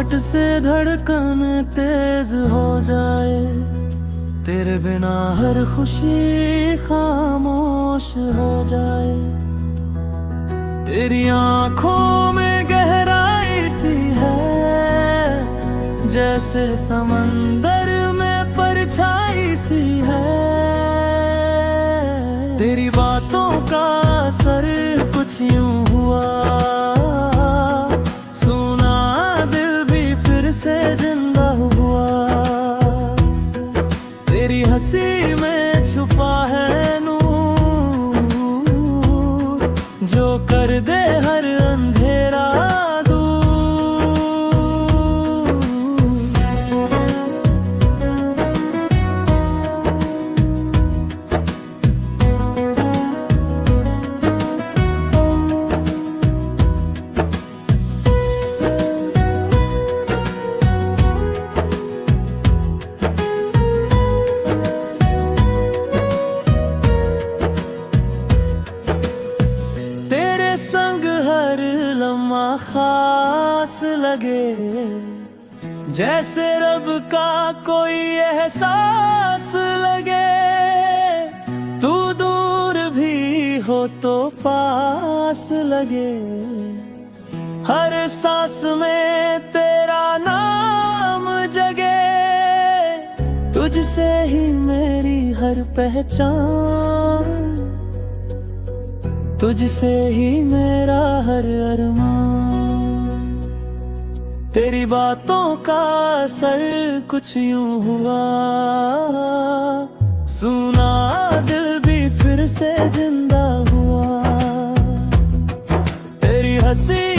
झट से धड़कन तेज हो जाए, तेरे बिना हर खुशी खामोश हो जाए। तेरी आंखों में गहराई सी है, जैसे समंदर में परछाई सी है। तेरी बातों का असर कुछ यूं हुआ, सुना दिल भी फिर से जिंदा हुआ। तेरी हंसी में छुपा है नूर, जो कर दे हर अंधेरा संग हर लम्हा खास लगे, जैसे रब का कोई एहसास लगे। तू दूर भी हो तो पास लगे, हर सांस में तेरा नाम जगे। तुझसे ही मेरी हर पहचान, तुझसे ही मेरा हर अरमान। तेरी बातों का असर कुछ यूं हुआ, सुना दिल भी फिर से जिंदा हुआ। तेरी हंसी